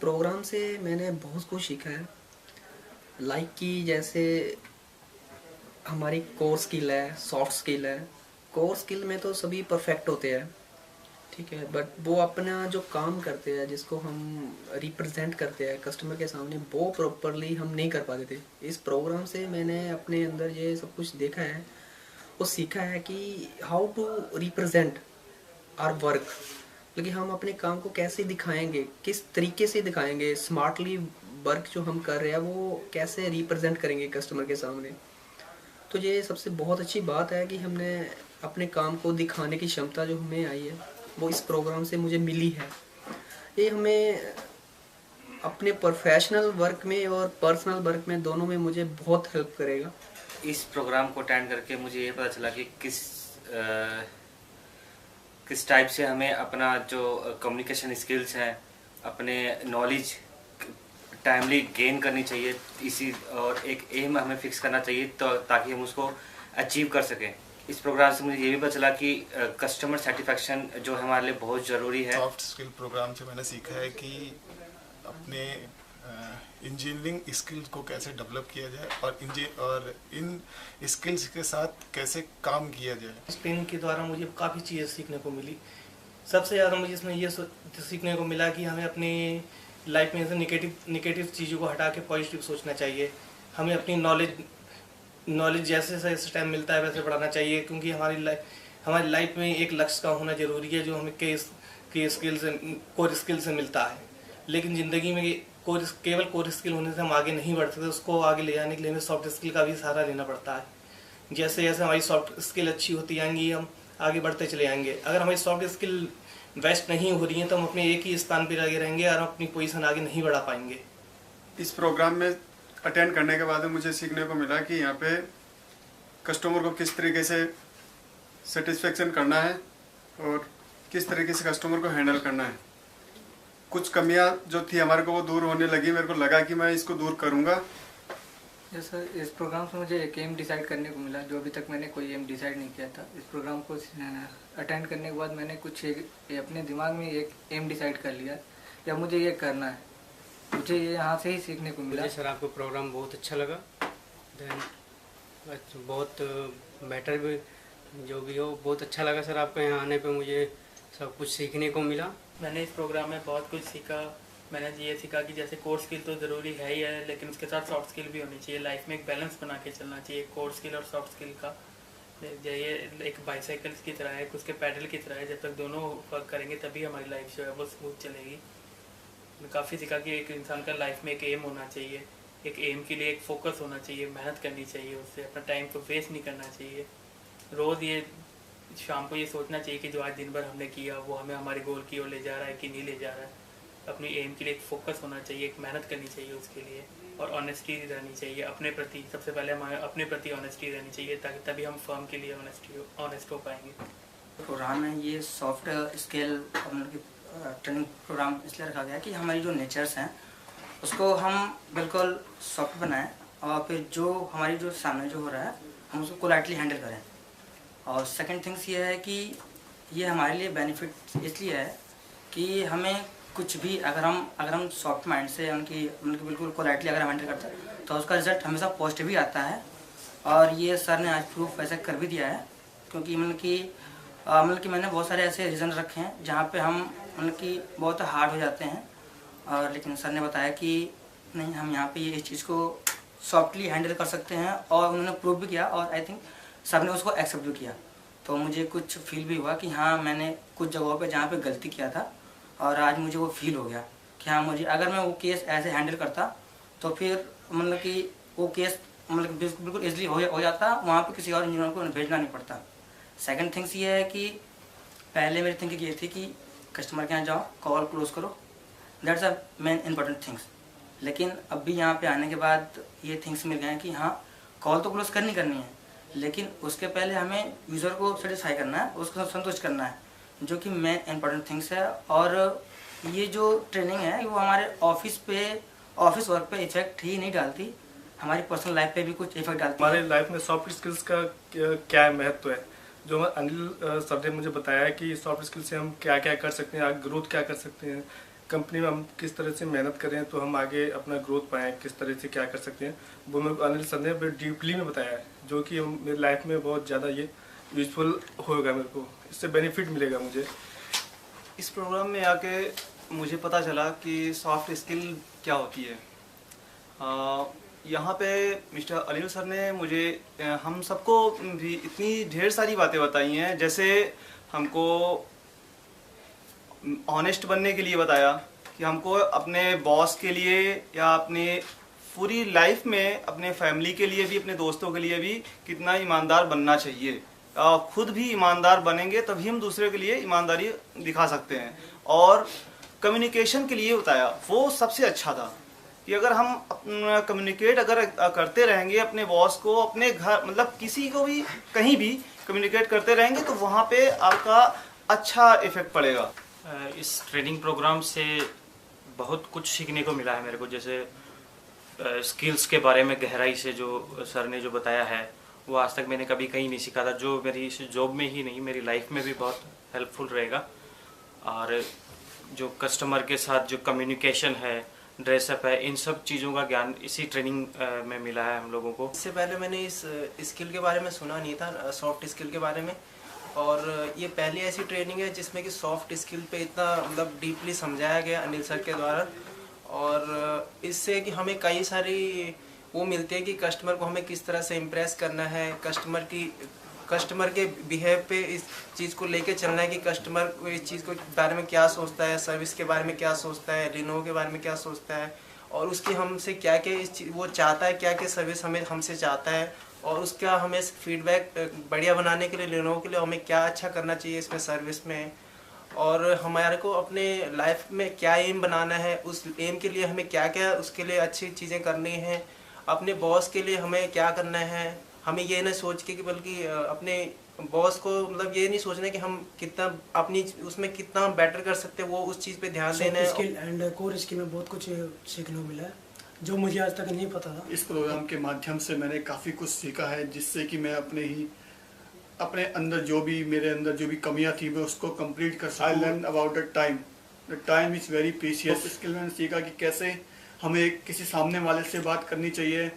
Programme से मैंने बहुत कुछ सीखा है। लाइक कि जैसे हमारी कोर स्किल है, सॉफ्ट स्किल है। कोर स्किल में तो सभी परफेक्ट होते हैं, ठीक है, बट वो अपना जो काम करते हैं, जिसको हम रिप्रेजेंट करते हैं कस्टमर के सामने, वो प्रॉपरली हम नहीं कर पाते थे। इस प्रोग्राम से मैंने अपने अंदर ये सब कुछ देखा है, वो सीखा है कि how to represent our work, लेकिन हम अपने काम को कैसे दिखाएंगे, किस तरीके से दिखाएंगे, स्मार्टली वर्क जो हम कर रहे हैं वो कैसे रिप्रेजेंट करेंगे कस्टमर के सामने। तो ये सबसे बहुत अच्छी बात है कि हमने अपने काम को दिखाने की क्षमता जो हमें आई है वो इस प्रोग्राम से मुझे मिली है। ये हमें अपने प्रोफेशनल वर्क में और पर्सनल वर्क में दोनों में मुझे बहुत हेल्प करेगा। इस प्रोग्राम को अटेंड करके मुझे ये पता चला कि किस टाइप से हमें अपना जो कम्युनिकेशन स्किल्स हैं, अपने नॉलेज टाइमली गेन करनी चाहिए, इसी और एक एम हमें फिक्स करना चाहिए तो ताकि हम उसको अचीव कर सकें। इस प्रोग्राम से मुझे ये भी पता चला कि कस्टमर सेटिस्फैक्शन जो हमारे लिए बहुत ज़रूरी है। सॉफ्ट स्किल प्रोग्राम से मैंने सीखा है कि अपने इंजीनियरिंग स्किल्स को कैसे डेवलप किया जाए और इन स्किल्स के साथ कैसे काम किया जाए। इस ट्रेनिंग के द्वारा मुझे काफ़ी चीज़ें सीखने को मिली। सबसे ज़्यादा मुझे इसमें ये सीखने को मिला कि हमें अपनी लाइफ में से निगेटिव चीज़ों को हटा के पॉजिटिव सोचना चाहिए। हमें अपनी नॉलेज जैसे जैसे टाइम मिलता है वैसे बढ़ाना चाहिए, क्योंकि हमारी लाइफ में एक लक्ष्य का होना ज़रूरी है जो हमें कोर स्किल से मिलता है। लेकिन ज़िंदगी में केवल कोर स्किल होने से हम आगे नहीं बढ़ सकते। उसको आगे ले जाने के लिए हमें सॉफ्ट स्किल का भी सहारा लेना पड़ता है। जैसे जैसे हमारी सॉफ्ट स्किल अच्छी होती जाएंगी हम आगे बढ़ते चले जाएंगे। अगर हमारी सॉफ्ट स्किल वेस्ट नहीं हो रही है तो हम अपने एक ही स्थान पर लगे रहेंगे और हम अपनी पोजीशन आगे नहीं बढ़ा पाएंगे। इस प्रोग्राम में अटेंड करने के बाद मुझे सीखने को मिला कि यहाँ पे कस्टमर को किस तरीके से सेटिस्फेक्शन करना है और किस तरीके से कस्टमर को हैंडल करना है। कुछ कमियां जो थी हमारे को वो दूर होने लगी। मेरे को लगा कि मैं इसको दूर करूँगा। जैसे इस प्रोग्राम से मुझे एक एम डिसाइड करने को मिला जो अभी तक मैंने कोई एम डिसाइड नहीं किया था। इस प्रोग्राम को अटेंड करने के बाद मैंने अपने दिमाग में एक एम डिसाइड कर लिया या मुझे ये करना है। मुझे ये यहाँ से ही सीखने को मिला। मुझे सर आपका प्रोग्राम बहुत अच्छा लगा। देन बहुत बेटर भी जो भी हो बहुत अच्छा लगा सर। आपका यहाँ आने पे मुझे सब कुछ सीखने को मिला। मैंने इस प्रोग्राम में बहुत कुछ सीखा। मैंने ये सीखा कि जैसे कोर स्किल तो ज़रूरी है ही है, लेकिन उसके साथ सॉफ्ट स्किल भी होनी चाहिए। लाइफ में एक बैलेंस बना के चलना चाहिए कोर स्किल और सॉफ्ट स्किल का। ये एक बाइसाइकिल की तरह है, उसके पैडल की तरह है। जब तक दोनों वर्क करेंगे तभी हमारी लाइफ जो है वो स्मूथ चलेगी। मैं काफ़ी सीखा कि एक इंसान का लाइफ में एक एम होना चाहिए, एक एम के लिए एक फोकस होना चाहिए, मेहनत करनी चाहिए, उससे अपना टाइम को वेस्ट नहीं करना चाहिए। रोज़ ये शाम को ये सोचना चाहिए कि जो आज दिन भर हमने किया वो हमें हमारे गोल की ओर ले जा रहा है कि नहीं ले जा रहा है। अपनी एम के लिए एक फोकस होना चाहिए, एक मेहनत करनी चाहिए उसके लिए, और ऑनेस्टी रहनी चाहिए अपने प्रति। सबसे पहले हमें अपने प्रति ऑनेस्टी रहनी चाहिए ताकि तभी हम फर्म के लिए ऑनेस्ट हो पाएंगे। प्रोग्राम में ये सॉफ्ट स्किल ट्रेनिंग प्रोग्राम इसलिए रखा गया कि हमारी जो नेचर्स हैं उसको हम बिल्कुल सॉफ्ट बनाएं और फिर जो हमारी जो सामने जो हो रहा है हम उसको पोलाइटली हैंडल करें। और सेकंड थिंग्स ये है कि ये हमारे लिए बेनिफिट इसलिए है कि हमें कुछ भी अगर हम सॉफ्ट माइंड से उनकी बिल्कुल पोलाइटली अगर हम हैंडल करते हैं तो उसका रिजल्ट हमेशा पॉजिटिव ही आता है। और ये सर ने आज प्रूफ ऐसा कर भी दिया है, क्योंकि कि मैंने बहुत सारे ऐसे रीज़न रखे हैं जहाँ पे हम बहुत हार्ड हो जाते हैं, और लेकिन सर ने बताया कि नहीं, हम यहाँ पे ये इस चीज़ को सॉफ्टली हैंडल कर सकते हैं। और उन्होंने प्रूव भी किया और आई थिंक सब ने उसको एक्सेप्ट भी किया। तो मुझे कुछ फील भी हुआ कि हाँ, मैंने कुछ जगहों पे जहाँ पे गलती किया था और आज मुझे वो फील हो गया कि हाँ, मुझे अगर मैं वो केस ऐसे हैंडल करता तो फिर कि वो केस बिल्कुल ईजिली हो जाता। वहाँ पे किसी और इंजीनियर को भेजना नहीं पड़ता। सेकंड थिंग्स ये है कि पहले मेरी थिंकिंग ये थी कि कस्टमर के यहाँ जाओ, कॉल क्लोज करो, that's a main important things. लेकिन अब भी यहाँ पे आने के बाद ये थिंग्स मिल गए हैं कि हाँ, कॉल तो क्लोज करनी है, लेकिन उसके पहले हमें यूज़र को सेटिस्फाई करना है, उसको संतुष्ट करना है, जो कि मेन इम्पोर्टेंट थिंग्स है। और ये जो ट्रेनिंग है वो हमारे ऑफिस वर्क पे इफेक्ट ही नहीं डालती, हमारी पर्सनल लाइफ पे भी कुछ इफेक्ट डालती है। हमारे लाइफ में सॉफ्ट स्किल्स का क्या महत्व है, जो अनिल सर ने मुझे बताया है कि सॉफ्ट स्किल से हम क्या क्या कर सकते हैं, आगे ग्रोथ क्या कर सकते हैं, कंपनी में हम किस तरह से मेहनत करें तो हम आगे अपना ग्रोथ पाएँ, किस तरह से क्या कर सकते हैं, वो मेरे को अनिल सर ने बड़े डीपली में बताया है, जो कि मेरी लाइफ में बहुत ज़्यादा ये यूजफुल होगा, मेरे को इससे बेनिफिट मिलेगा मुझे। इस प्रोग्राम में आके मुझे पता चला कि सॉफ्ट स्किल क्या होती है। यहाँ पे मिस्टर अनिल सर ने मुझे हम सबको भी इतनी ढेर सारी बातें बताई हैं, जैसे हमको ऑनेस्ट बनने के लिए बताया कि हमको अपने बॉस के लिए या अपने पूरी लाइफ में अपने फैमिली के लिए भी, अपने दोस्तों के लिए भी कितना ईमानदार बनना चाहिए। खुद भी ईमानदार बनेंगे तभी हम दूसरे के लिए ईमानदारी दिखा सकते हैं। और कम्युनिकेशन के लिए बताया, वो सबसे अच्छा था कि अगर हम कम्युनिकेट अगर करते रहेंगे अपने बॉस को, अपने घर, मतलब किसी को भी कहीं भी कम्युनिकेट करते रहेंगे तो वहाँ पे आपका अच्छा इफेक्ट पड़ेगा। इस ट्रेनिंग प्रोग्राम से बहुत कुछ सीखने को मिला है मेरे को, जैसे स्किल्स के बारे में गहराई से जो सर ने जो बताया है वो आज तक मैंने कभी कहीं नहीं सीखा था, जो मेरी इस जॉब में ही नहीं मेरी लाइफ में भी बहुत हेल्पफुल रहेगा। और जो कस्टमर के साथ जो कम्युनिकेशन है, ड्रेसअप है, इन सब चीज़ों का ज्ञान इसी ट्रेनिंग में मिला है हम लोगों को। इससे पहले मैंने इस स्किल के बारे में सुना नहीं था, सॉफ्ट स्किल के बारे में, और ये पहली ऐसी ट्रेनिंग है जिसमें कि सॉफ्ट स्किल पे इतना मतलब डीपली समझाया गया अनिल सर के द्वारा। और इससे कि हमें कई सारी वो मिलती है कि कस्टमर को हमें किस तरह से इम्प्रेस करना है, कस्टमर के बिहेव पे इस चीज़ को लेके चलना है कि कस्टमर को इस चीज़ को बारे में क्या सोचता है, सर्विस के बारे में क्या सोचता है, लिनोवो के बारे में क्या सोचता है, और उसकी हमसे क्या क्या वो चाहता है, क्या क्या सर्विस हमसे चाहता है, और उसका हमें फीडबैक बढ़िया बनाने के लिए लिनोवो के लिए हमें क्या अच्छा करना चाहिए इसमें सर्विस में, और हमारे को अपने लाइफ में क्या एम बनाना है, उस एम के लिए हमें क्या क्या उसके लिए अच्छी चीज़ें करनी हैं, अपने बॉस के लिए हमें क्या करना है। हमें ये ना सोच के कि बल्कि अपने बॉस को मतलब ये नहीं सोचना कि हम कितना अपनी उसमें कितना बेटर कर सकते हैं, वो उस चीज़ पे ध्यान देना है। स्किल एंड कोर स्किल में बहुत कुछ सीखने को मिला है जो मुझे आज तक नहीं पता था। इस प्रोग्राम के माध्यम से मैंने काफ़ी कुछ सीखा है, जिससे कि मैं अपने अंदर मेरे अंदर जो भी कमियां थी मैं उसको कंप्लीट कर सकूं। I learn about the time is very precious. Skill मैंने सीखा कि कैसे हमें किसी सामने वाले से बात करनी चाहिए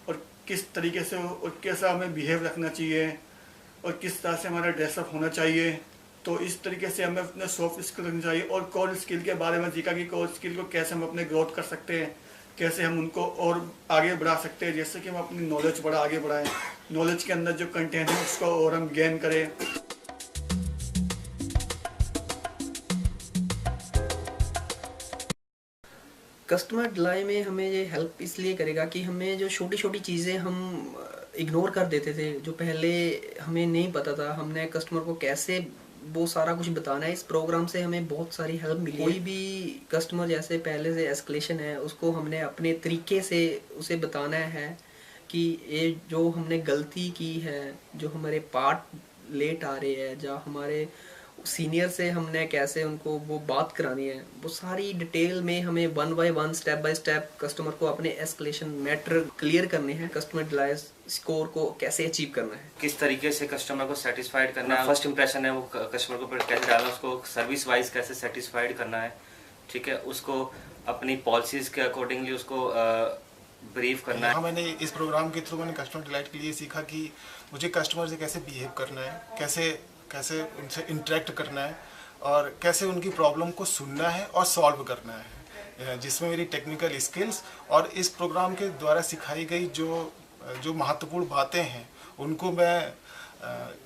और किस तरीके से और कैसा हमें बिहेव रखना चाहिए और किस तरह से हमारा ड्रेसअप होना चाहिए। तो इस तरीके से हमें अपने सॉफ्ट स्किल रखनी चाहिए। और कोर स्किल के बारे में सीखा कि कोर स्किल को कैसे हम अपने ग्रोथ कर सकते हैं, कैसे हम उनको और आगे बढ़ा सकते हैं, जैसे कि हम अपनी नॉलेज आगे बढ़ाएं, नॉलेज के अंदर जो कंटेंट है उसको और हम गेन करें। कस्टमर डिलाई में हमें ये हेल्प इसलिए करेगा कि हमें जो छोटी छोटी चीज़ें हम इग्नोर कर देते थे, जो पहले हमें नहीं पता था, हमने कस्टमर को कैसे वो सारा कुछ बताना है, इस प्रोग्राम से हमें बहुत सारी हेल्प मिली। कोई भी कस्टमर जैसे पहले से एस्केलेशन है उसको हमने अपने तरीके से उसे बताना है कि ये जो हमने गलती की है, जो हमारे पार्ट लेट आ रहे हैं, जो हमारे सीनियर से हमने कैसे उनको वो बात करानी है, वो सारी डिटेल में हमें 1 by 1 step by step customer को अपने एस्केलेशन मैटर क्लियर करने हैं, कस्टमर डिलाई स्कोर को कैसे अचीव करना है, किस तरीके से कस्टमर को सेटिस्फाइड करना है, फर्स्ट इंप्रेशन है वो कस्टमर को कैसे डालना है, उसको सर्विस वाइज कैसे सेटिस्फाइड करना है, ठीक है, उसको अपनी पॉलिसीज के अकॉर्डिंगली उसको ब्रीफ करना है। मैंने इस प्रोग्राम के थ्रू मैंने कस्टमर डिलाइट के लिए सीखा कि मुझे कस्टमर से कैसे बिहेव करना है, कैसे उनसे इंटरेक्ट करना है और कैसे उनकी प्रॉब्लम को सुनना है और सॉल्व करना है, जिसमें मेरी टेक्निकल स्किल्स और इस प्रोग्राम के द्वारा सिखाई गई जो महत्वपूर्ण बातें हैं उनको मैं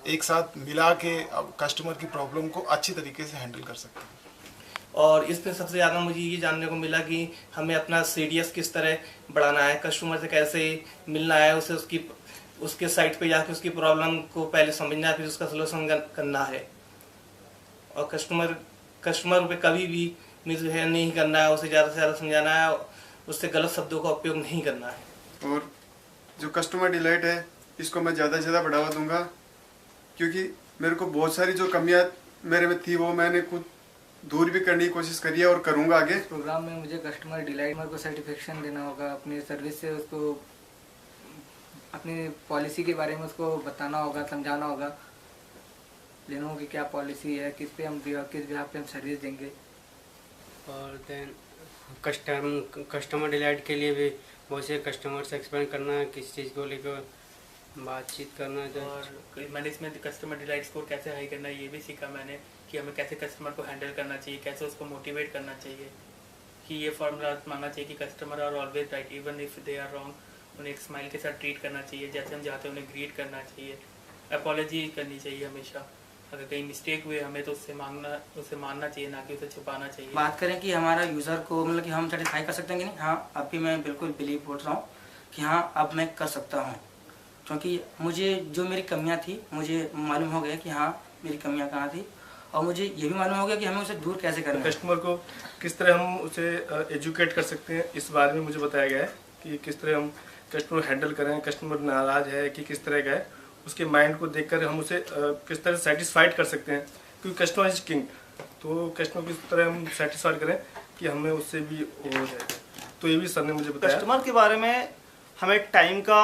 एक साथ मिला के अब कस्टमर की प्रॉब्लम को अच्छी तरीके से हैंडल कर सकता हूँ। और इसमें सबसे ज़्यादा मुझे ये जानने को मिला कि हमें अपना सीडीएस किस तरह बढ़ाना है, कस्टमर से कैसे मिलना है, उसे उसके साइट पे जाके उसकी प्रॉब्लम को पहले समझना है, फिर उसका सलूशन करना है, और कस्टमर पे कभी भी मिसबिहेव नहीं करना है, उसे ज़्यादा से ज़्यादा समझाना है, उससे गलत शब्दों का उपयोग नहीं करना है। और जो कस्टमर डिलाइट है इसको मैं ज़्यादा से ज़्यादा बढ़ावा दूंगा, क्योंकि मेरे को बहुत सारी जो कमियां मेरे में थी वो मैंने खुद दूर भी करने की कोशिश करी है और करूंगा आगे। इस प्रोग्राम में मुझे कस्टमर डिलाइट को सेटिस्फेक्शन देना होगा, अपनी सर्विस से उसको अपनी पॉलिसी के बारे में उसको बताना होगा, समझाना होगा, लिनोवो की क्या पॉलिसी है, किस बिहाफ पे हम सर्विस देंगे। और देन कस्टमर डिलाइट के लिए भी बहुत से कस्टमर से एक्सप्लेन करना है, किसी चीज़ को लेकर बातचीत करना है। और मैंने इसमें कस्टमर डिलाइट स्कोर कैसे हाई करना है ये भी सीखा मैंने, कि हमें कैसे कस्टमर को हैंडल करना चाहिए, कैसे उसको मोटिवेट करना चाहिए, कि ये फॉर्मूला मानना चाहिए कि customer are always right even if they are wrong. उन्हें एक स्माइल के साथ ट्रीट करना चाहिए, जैसे हम चाहते हैं उन्हें ग्रीट करना चाहिए, अपॉलॉजी करनी चाहिए हमेशा, अगर कहीं मिस्टेक हुए हमें तो उससे मानना चाहिए, ना कि उसे छुपाना चाहिए। बात करें कि हमारा यूज़र को मतलब कि हम सेटिस्फाई कर सकते हैं कि नहीं, हाँ अभी मैं बिल्कुल बिलीव बोल रहा हूँ कि हाँ अब मैं कर सकता हूँ, क्योंकि मुझे जो मेरी कमियाँ थी मुझे मालूम हो गया कि हाँ मेरी कमियाँ कहाँ थी, और मुझे ये भी मालूम हो गया कि हमें उसे दूर कैसे करना है। कस्टमर को किस तरह हम उसे एजुकेट कर सकते हैं, इस बारे में मुझे बताया गया है कि किस तरह हम कस्टमर हैंडल करें, कस्टमर नाराज़ है कि किस तरह का है, उसके माइंड को देखकर हम उसे किस तरह सेटिस्फाइड कर सकते हैं, क्योंकि कस्टमर इज किंग। तो कस्टमर किस तरह हम सेटिस्फाइड करें कि हमें उससे भी हो जाए, तो ये भी सर ने मुझे बताया। कस्टमर के बारे में हमें टाइम का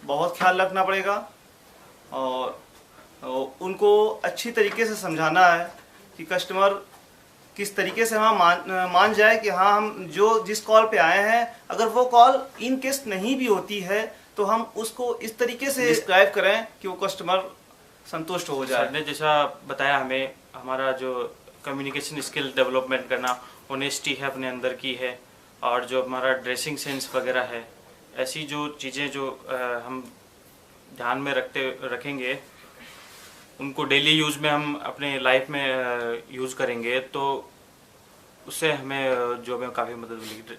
बहुत ख्याल रखना पड़ेगा और उनको अच्छी तरीके से समझाना है कि कस्टमर किस तरीके से हम मान जाए कि हाँ हम जिस कॉल पे आए हैं, अगर वो कॉल इन केस नहीं भी होती है तो हम उसको इस तरीके से डिस्क्राइब करें कि वो कस्टमर संतुष्ट हो जाए। सर ने जैसा बताया हमें, हमारा जो कम्युनिकेशन स्किल डेवलपमेंट करना, ऑनेस्टी है अपने अंदर की है, और जो हमारा ड्रेसिंग सेंस वगैरह है, ऐसी जो चीज़ें जो हम ध्यान में रखेंगे, उनको डेली यूज़ में हम अपने लाइफ में यूज़ करेंगे तो उससे हमें जो हमें काफ़ी मदद मिलेगी।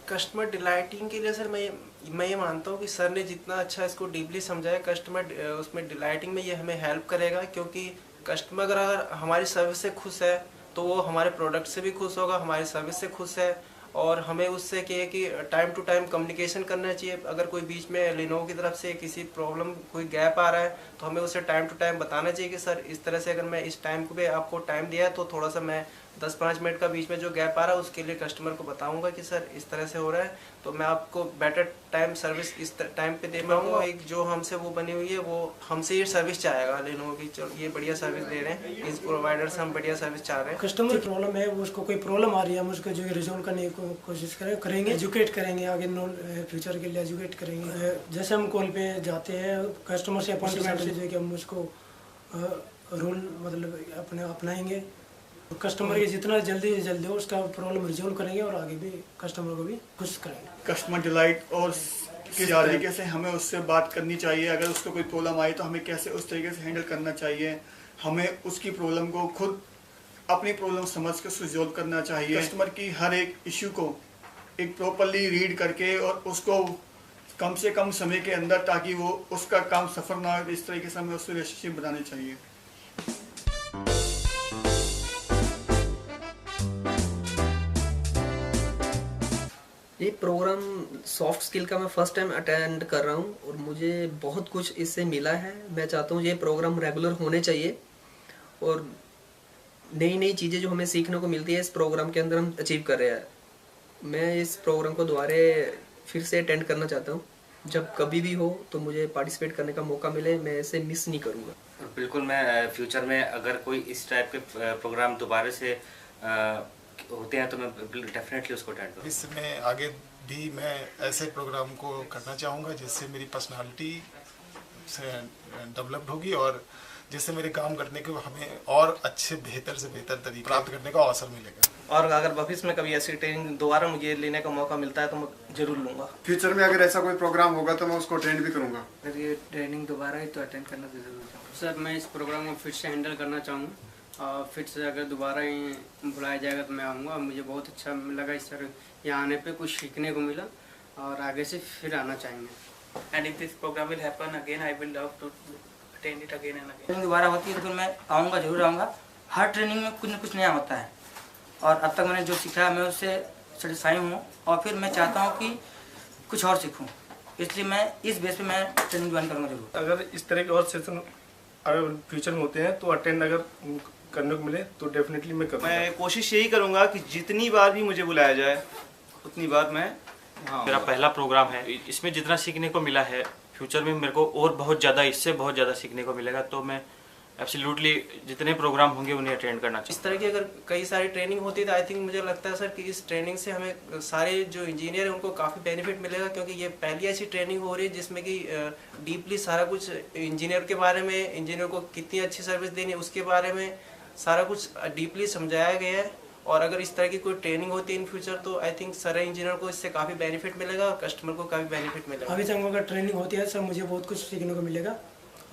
कस्टमर डिलाइटिंग के लिए सर मैं ये मानता हूँ कि सर ने जितना अच्छा इसको डीपली समझाया, कस्टमर उसमें डिलाइटिंग में ये हमें हेल्प करेगा, क्योंकि कस्टमर अगर हमारी सर्विस से खुश है तो वो हमारे प्रोडक्ट से भी खुश होगा, हमारी सर्विस से खुश है, और हमें उससे क्या है कि टाइम टू टाइम कम्युनिकेशन करना चाहिए। अगर कोई बीच में लिनोवो की तरफ से किसी प्रॉब्लम कोई गैप आ रहा है तो हमें उसे टाइम टू टाइम बताना चाहिए कि सर इस तरह से अगर मैं इस टाइम पे आपको टाइम दिया है तो थोड़ा सा मैं 10-5 मिनट का बीच में जो गैप आ रहा है उसके लिए कस्टमर को बताऊंगा कि सर इस तरह से हो रहा है, तो मैं आपको बेटर टाइम सर्विस इस टाइम पे दे पाऊंगा। एक जो हमसे वो बनी हुई है वो हमसे ये सर्विस चाहेगा लिनोवो की, चलो ये बढ़िया सर्विस दे रहे हैं, इस प्रोवाइडर से हम बढ़िया सर्विस चाह रहे हैं। कस्टमर प्रॉब्लम है, वो उसको कोई प्रॉब्लम आ रही है, हम उसको जो रिजोल्व करने की कोशिश करेंगे, एजुकेट करेंगे, आगे फ्यूचर के लिए एजुकेट करेंगे। जैसे हम कॉल पे जाते हैं कस्टमर से अपॉइंटमेंट से, हम उसको रूल मतलब अपनाएंगे, कस्टमर के जितना जल्दी से जल्दी हो उसका प्रॉब्लम रिजोल्व करेंगे और आगे भी कस्टमर को भी खुश करेंगे। कस्टमर डिलाइट और किस तरीके से हमें उससे बात करनी चाहिए, अगर उसको कोई प्रॉब्लम आई तो हमें कैसे उस तरीके से हैंडल करना चाहिए, हमें उसकी प्रॉब्लम को खुद अपनी प्रॉब्लम समझ के रिजोल्व करना चाहिए। कस्टमर की हर एक इश्यू को एक प्रॉपरली रीड करके और उसको कम से कम समय के अंदर, ताकि वो उसका काम सफर ना हो, इस तरीके से हमें उससे रिलेशनशिप बनानी चाहिए। ये प्रोग्राम सॉफ्ट स्किल का मैं फर्स्ट टाइम अटेंड कर रहा हूँ और मुझे बहुत कुछ इससे मिला है। मैं चाहता हूँ ये प्रोग्राम रेगुलर होने चाहिए और नई नई चीज़ें जो हमें सीखने को मिलती है इस प्रोग्राम के अंदर हम अचीव कर रहे हैं। मैं इस प्रोग्राम को दोबारा फिर से अटेंड करना चाहता हूँ, जब कभी भी हो तो मुझे पार्टिसिपेट करने का मौका मिले, मैं इसे मिस नहीं करूँगा। बिल्कुल, मैं फ्यूचर में अगर कोई इस टाइप के प्रोग्राम दोबारा से होते हैं तो मैं डेफिनेटली उसको अटेंड करूँगा। इसमें आगे भी मैं ऐसे प्रोग्राम को करना चाहूँगा जिससे मेरी पर्सनालिटी से डेवलप्ड होगी और जिससे मेरे काम करने के हमें और अच्छे बेहतर से बेहतर तरीके प्राप्त करने का अवसर मिलेगा। और अगर भविष्य में कभी ऐसी ट्रेनिंग दोबारा मुझे लेने का मौका मिलता है तो मैं जरूर लूँगा। फ्यूचर में अगर ऐसा कोई प्रोग्राम होगा तो मैं उसको अटेंड भी करूँगा। अगर ये ट्रेनिंग दोबारा है तो अटेंड करना तो जरूर चाहूँगा। सर मैं इस प्रोग्राम को फिर से हैंडल करना चाहूँगा और फिर से अगर दोबारा ही बुलाया जाएगा तो मैं आऊँगा। मुझे बहुत अच्छा लगा इस तरह यहाँ आने पे कुछ सीखने को मिला और आगे से फिर आना चाहेंगे। And if this program will happen again I will love to attend it again and again. Training दोबारा होती है तो फिर मैं आऊँगा, जरूर आऊँगा। हर ट्रेनिंग में कुछ न कुछ नया होता है और अब तक मैंने जो सीखा मैं उससे सेटिस्फाई हूँ और फिर मैं चाहता हूँ कि कुछ और सीखूँ, इसलिए मैं इस बेस पे मैं ट्रेनिंग ज्वाइन करूँगा जरूर। अगर इस तरह के और सेशन अगर फ्यूचर में होते हैं तो अटेंड अगर करने को मिले तो डेफिनेटली मैं करूँगा। मैं कोशिश यही करूँगा कि जितनी बार भी मुझे बुलाया जाए उतनी बार मैं मेरा पहला प्रोग्राम है, इसमें जितना सीखने को मिला है फ्यूचर में मेरे को और बहुत ज़्यादा, इससे बहुत ज़्यादा सीखने को मिलेगा, तो मैं एब्सोल्युटली जितने प्रोग्राम होंगे उन्हें अटेंड करना चाहिए। इस तरह की अगर कई सारी ट्रेनिंग होती है तो आई थिंक मुझे लगता है सर कि इस ट्रेनिंग से हमें सारे जो इंजीनियर हैं उनको काफ़ी बेनिफिट मिलेगा, क्योंकि ये पहली ऐसी ट्रेनिंग हो रही है जिसमें कि डीपली सारा कुछ इंजीनियर के बारे में, इंजीनियर को कितनी अच्छी सर्विस देनी है उसके बारे में सारा कुछ डीपली समझाया गया है। और अगर इस तरह की कोई ट्रेनिंग होती है इन फ्यूचर तो आई थिंक सारे इंजीनियर को इससे काफ़ी बेनिफिट मिलेगा और कस्टमर को काफ़ी बेनिफिट मिलेगा। अभी तक अगर ट्रेनिंग होती है सर मुझे बहुत कुछ सीखने को मिलेगा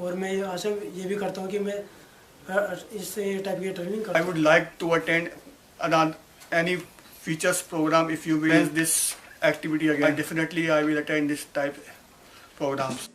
और मैं आशा ये भी करता हूँ कि मैं इस टाइप की training I would like to attend any features program if you will this activity again. Definitely I will attend this type programs.